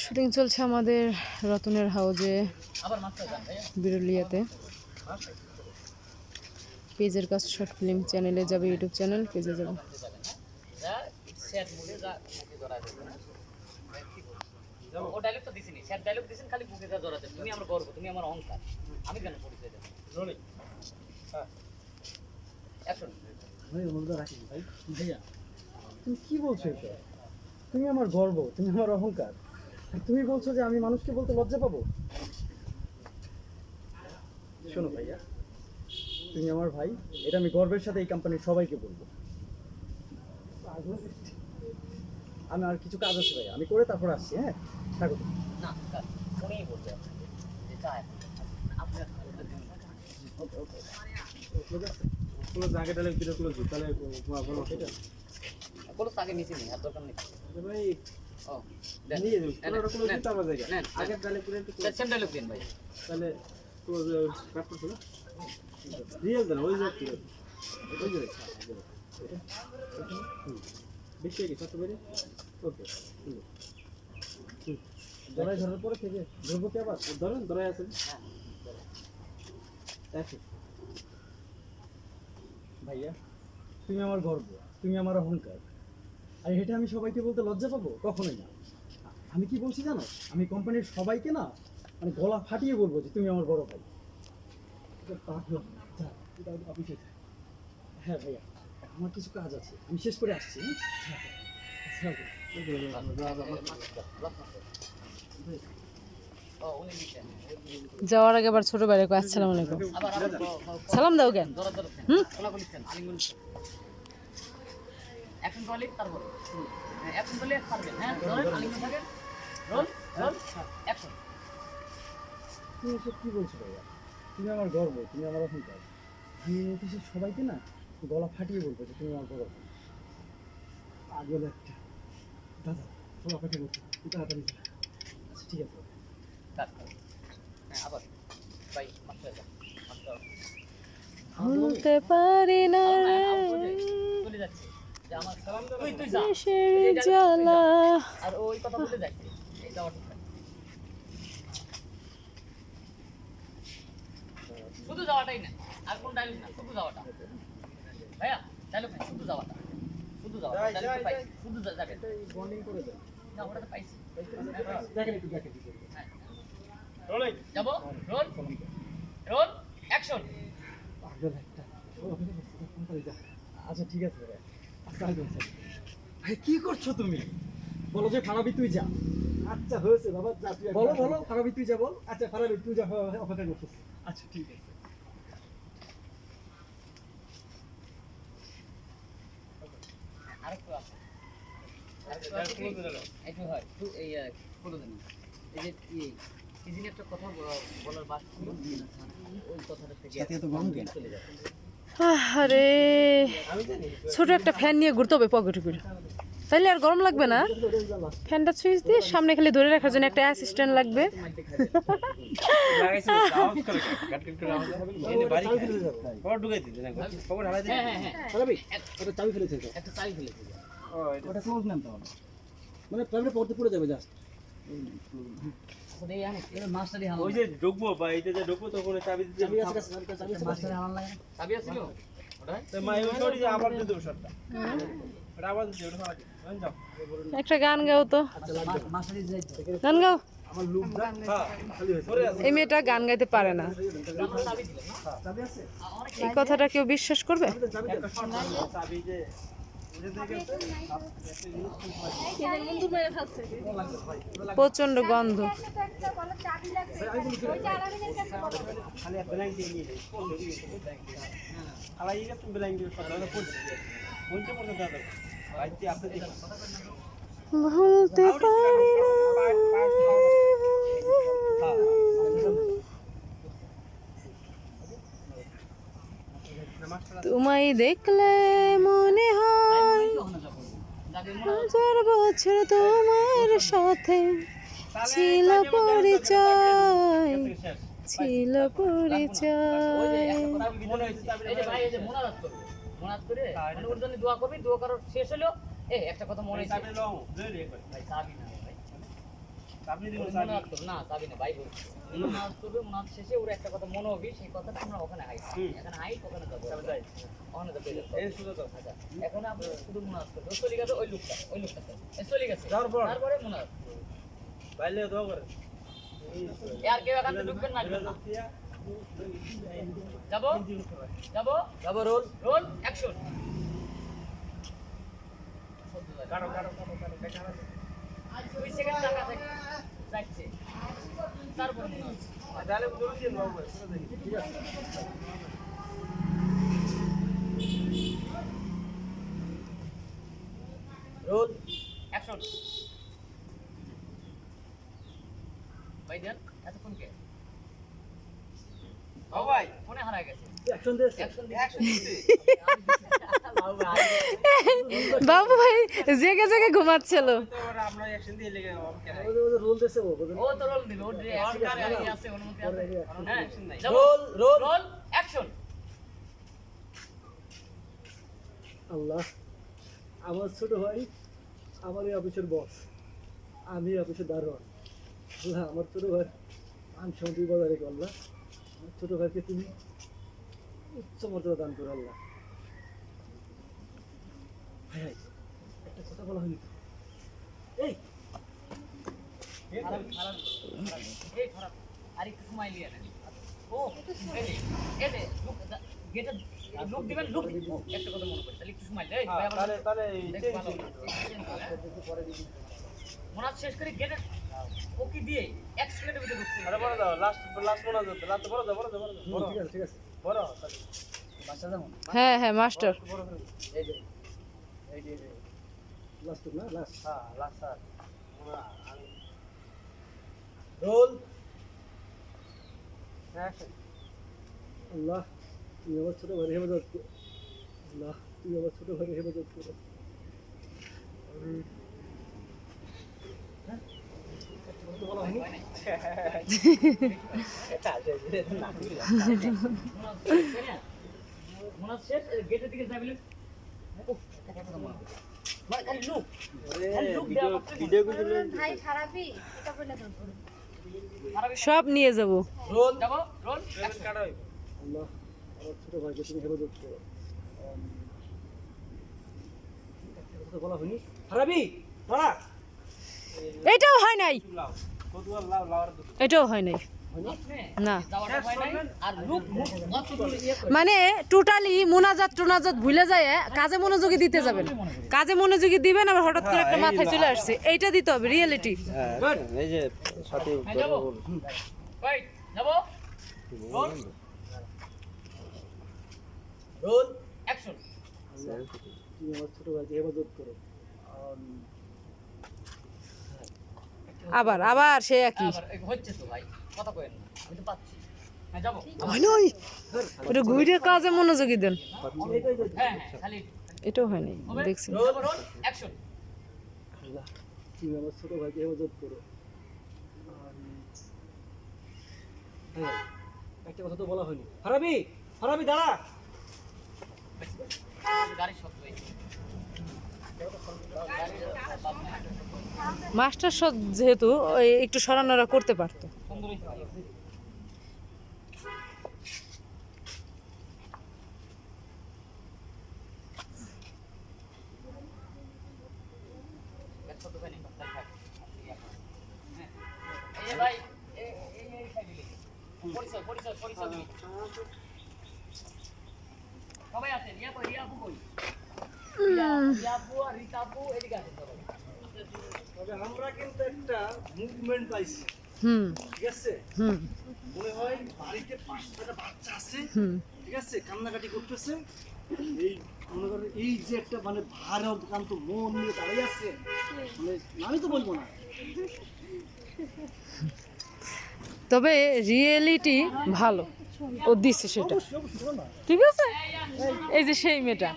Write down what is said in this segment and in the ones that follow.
Shooting চলছে আমাদের রতনের হাউজে বিরুলিয়াতে। পেজের কাজ শর্ট ফিল্ম চ্যানেলে যাবে, ইউটিউব চ্যানেল পেজে যাবে। ও ডায়লগ তো দিছিনি, স্যার ডায়লগ দিছেন খালি বুকে যা জড়াতে, তুমি আমার গর্ব, তুমি আমার অহংকার, আমি কেন পরিচয় দেব? রোলিং হ্যাঁ অ্যাকশন। ভাই বলতে রাখি ভাই। ভাইয়া তুমি কি বলছো এটা? তুমি আমার গর্ব, তুমি আমার অহংকার, আর তুমি বলছো যে আমি মানুষকে বলতে লজ্জা পাবো? শোনো ভাইয়া, তুমি আমার ভাই, এটা আমি গর্বের সাথে এই কোম্পানির সবাইকে বলবো। আমি আর কিছু কাজ আছে ভাই, আমি করে তারপর আসছি। হ্যাঁ থাকো। না স্যার উনিই বলবে আপনাকে যে চায় আপনার ওকে ওকে ক্লোজ আগে তাহলে ভিডিও ক্লোজ তাহলে বলো এটা বলো আগে নিচে নেই, আর দরকার নেই ভাই। ও নিয়ে যাও পুরোটা ক্লোজ দিতে আমার জায়গা নেন আগে তাহলে পুরো একটু স্যার সেম ডায়লগ দেন ভাই। তাহলে ক্লোজ কাট করছো না রিয়েল দেন ওই যে ওই যে বেশি কি কত বেরে ওকে দরাই ধরার পরে থেকে ধরবো কি আবার ধরেন দরাই আছে দেখো ভাইয়া, তুমি আমার গর্ব, তুমি আমার অহংকার, আর এটা আমি সবাইকে বলতে লজ্জা পাবো? কখনোই না। আমি কি বলছি জানো, আমি কোম্পানির সবাইকে না মানে গলা ফাটিয়ে বলবো যে তুমি আমার বড় ভাই। অফিসে হ্যাঁ ভাইয়া, আমার কিছু কাজ আছে, আমি শেষ করে আসছি। যাওয়ার আগে আবার ছোট ভাইরে কয় আসসালামু আলাইকুম, সালাম দাও কেন? এখন বলি তারপর এখন বলে পারবেন। হ্যাঁ ধরেন আলিঙ্গন থাকেন, রোল রোল অ্যাকশন। তুমি এসব কি বলছো ভাইয়া? তুমি আমার গর্ব, তুমি আমার অহংকার, আমি অফিসের সবাইকে না গলা ফাটিয়ে বলবো যে তুমি আমার বড় ভাই। পাগল একটা। দাদা সব অপেক্ষা করছো, তাড়াতাড়ি আচ্ছা ঠিক আছে। হ্যাঁ আবার ভাই মাস্টার যা মাস্টার ভুলতে পারি না চলে যাচ্ছে যে আমার সালাম তুই তুই যা দেশের জ্বালা। আর ওই কথা বলে যাচ্ছে এই যাওয়াটা শুধু যাওয়াটাই না, আর কোন ডায়লগ না, শুধু যাওয়াটা ভাইয়া, ডায়লগ না, শুধু যাওয়াটা, শুধু যাওয়াটা ডায়লগ পাই, শুধু যাবেন বন্ডিং করে দাও। না ওটা তো পাইছি। দেখেন একটু দেখেন হ্যাঁ রোলিং যাব, রোল রোল অ্যাকশন। পাগল একটা। ও অপেক্ষা করছো, তাড়াতাড়ি যা। আচ্ছা ঠিক আছে ভাই, আসসালামু আলাইকুম। ভাই কি করছো তুমি? বলো যে ফারাবি তুই যা। আচ্ছা হয়েছে বাবা, যা তুই বলো বলো ফারাবি তুই যা বল। আচ্ছা ফারাবি তুই যা, অপেক্ষা করছিস। আচ্ছা ঠিক আছে। আরেকটু আছে, একটু হয় এই বলে দেন এই যে এই দিন একটা কথা বলার বাকি ছিল, ওই কথাটা থেকে এত গরম কেন? চলে যায়। আরে ছোট একটা ফ্যান নিয়ে ঘুরতে হবে পকেটে করে, তাইলে আর গরম লাগবে না। ফ্যানটা সুইচ দিয়ে সামনে খালি ধরে রাখার জন্য একটা অ্যাসিস্ট্যান্ট লাগবে। চাবি ফেলেছে একটা চাবি ফেলেছে, ওটা ক্লোজ নেন তাহলে, মানে প্রাইভেট পড়তে পড়ে যাবে জাস্ট। মাস্টারি ওই যে ঢুকবো বা এইটা যে ঢুকবো তখন চাবি দিতে চাবি আছে, চাবি আছে। মাস্টারি হামান লাগে, চাবি আছিল ওটা তো মা ওই সরি যে আবার দিয়ে দেবো শটটা, এটা আবার দিতে ওটা ফালাকে যাও। একটা গান গাও তো, মাস্টারি যাইতো গান গাও। আমার লুক যা খালি হয়েছে। এই মেয়েটা গান গাইতে পারে না, চাবি দিলাম না, চাবি আছে? এই কথাটা কেউ বিশ্বাস করবে? চাবি যে প্রচন্ড গন্ধ। খালি ব্ল্যাঙ্ক দিয়ে নিয়ে যাই খালাই গেছে ব্ল্যাঙ্ক দিয়ে সব দাদা পড়ছে কোনটা পড়ছে দাদা বাইতে আপনি দেখুন ভুলতে পারি না, তোমায় দেখলে মনে হয় 1000 বছর তোমার সাথে ছিল পরিচয়, ছিল পরিচয়। এই যে ভাই এই যে মোনাজাত করবে, মোনাজাত করে মানে ওর জন্য দোয়া করবি, দোয়া করার শেষ হলো এই একটা কথা মনে আছে, চাবি লও জয় রে ভাই চাবি না ভাই চাবি দিন ওর মনে হতো না চাবি না ভাই বলছে মনে করবে মনে হচ্ছে শেষে ওর একটা কথা মনে হবে সেই কথাটা আমরা ওখানে হাইট এখানে হাইট ওখানে যাবো ওখানে যাবো এই শুধু তো আচ্ছা এখন আপনি শুধু মনে হচ্ছে ও চলে গেছে ওই লোকটা চলে গেছে তারপরে মনে হচ্ছে বাইলে দোয়া করে আর কেউ এখান থেকে ঢুকবেন না যাবো যাবো যাবো রোল রোল অ্যাকশন কাটো কাটো কাটো কাটো 2 সেকেন্ড টাকা থেকে যাচ্ছে তারপর মনে হচ্ছে তাহলে জোরে দিন বাবু ঠিক আছে রোল অ্যাকশন ভাই দেন এতক্ষণ কে ও ভাই ফোনে হারায় গেছে অ্যাকশন দিয়েছে অ্যাকশন অ্যাকশন দিতে বাবু ভাই জেগে জেগে ঘুমাচ্ছিল। তো আমরা অ্যাকশন দিয়ে লেগে কেন রোল দিয়েছে ও বুঝলেন? ও তো রোল দিবে ওর অ্যাকশন আছে অনুমতি আছে হ্যাঁ রোল রোল রোল অ্যাকশন আল্লাহ, আমার ছোট ভাই আমার এই অফিসের বস, আমি অফিসের দারোয়ান। আল্লাহ, আমার ছোট ভাই মান সম্মান বজায় রেখো আল্লাহ। আমার ছোট ভাইকে তুমি উচ্চ মর্যাদা দান করো আল্লাহ। ভাই ভাই, একটা কথা বলা হয়নি তো। এই এই খারাপ আর একটু সময় নিয়ে নেন ও এই যে লুক গেটে লুক দিবেন লুক একটা কথা মনে পড়ে তাহলে একটু সময় এই ভাই আবার তাহলে তাহলে মনে শেষ করে গেটে ওকে দিয়ে 1 সেকেন্ডের ভিতরে ঢুকছে আরে বড় দাও লাস্ট মনে হচ্ছে লাস্ট বড় দাও বড় দাও বড় দাও বড় ঠিক আছে ঠিক আছে, বড় বাসা যাবো হ্যাঁ হ্যাঁ মাস্টার। বড় এই যে লাস্ট না লাস্ট। হ্যাঁ লাস্ট স্যার রোল অ্যাকশন আল্লাহ, তুমি আমার ছোট ভাইয়ের হেফাজত করো আল্লাহ, তুমি আমার ছোট ভাইয়ের হেফাজত করো। মনে শেষ গেটের দিকে যাবেন ও একটা কথা মনে পড়ে মানে খালি লুক ভিডিও কিছু ভাই খারাপই এটা বলে দাও সব নিয়ে যাব। রোল যাবো রোল কাটা হইব আল্লাহ, আমার ছোট ভাইকে তুমি হেফাজত করো। একটা কথা বলা হয়নি, হারাবি দাঁড়া। এটাও হয় নাই, লাও কতবার লাও লাওয়ার দুটো এটাও হয় নাই না। যাওয়াটা হয় নাই আর লুক অতদূর ইয়ে করে মানে টোটালি মোনাজাত ভুলে যায়, কাজে মনোযোগী দিতে যাবেন, কাজে মনোযোগী দিবেন আবার হঠাৎ করে একটা মাথায় চলে আসছে, এইটা দিতে হবে রিয়েলিটি। এই যে সাথে হ্যাঁ যাবো ভাই যাবো রোল রোল অ্যাকশন আল্লাহ, তুমি আমার ছোট ভাইকে হেফাজত করো। আবার আবার সে একই আবার হচ্ছে তো ভাই কথা কইেন না আমি তো পাচ্ছি হ্যাঁ যাবো হয় নাই, ওটা ঘুরে কাজে মনোযোগী দেন। হ্যাঁ খালি এটাও হয় নাই দেখছি। রোল রোল অ্যাকশন আল্লাহ, তুমি আমার ছোট ভাইকে হেফাজত করো। হ্যাঁ, একটা কথা তো বলা হয়নি, হারাবি হারাবি দাঁড়া। গাড়ি শব্দ হয়েছে মাস্টার সব যেহেতু ওই একটু সরানোরা করতে পারতো। সুন্দর হয়েছে ভাই একশো টাকা নিন এই যে ভাই এই সাইডে লিখে পরিচয় দিবি সবাই আছেন রিয়াপু কই রিয়াপু আর রিতাপু এদিকে আছেন সবাই তবে আমরা কিন্তু একটা মুভমেন্ট পাইছি, হুম ঠিক আছে? হুম মনে হয় বাড়িতে 5-6টা বাচ্চা আছে, হুম ঠিক আছে, কান্নাকাটি করতেছে। এই মনে করেন এই যে একটা মানে ভারে অন্তকান্ত মন নিয়ে দাঁড়িয়ে আছে, মানে আমি তো বলবো না। তবে রিয়েলিটি ভালো ও দিচ্ছে সেটা, অবশ্যই অবশ্যই বলো না। ঠিক আছে। এই যে সেই মেয়েটা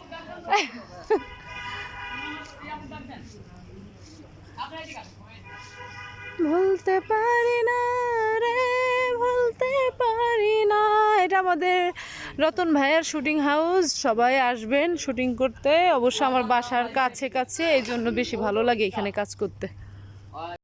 ভুলতে পারি না রে, ভুলতে পারি না। এটা আমাদের রতন ভাইয়ের শুটিং হাউস, সবাই আসবেন শুটিং করতে। অবশ্য আমার বাসার কাছে কাছে, এই জন্য বেশি ভালো লাগে এখানে কাজ করতে।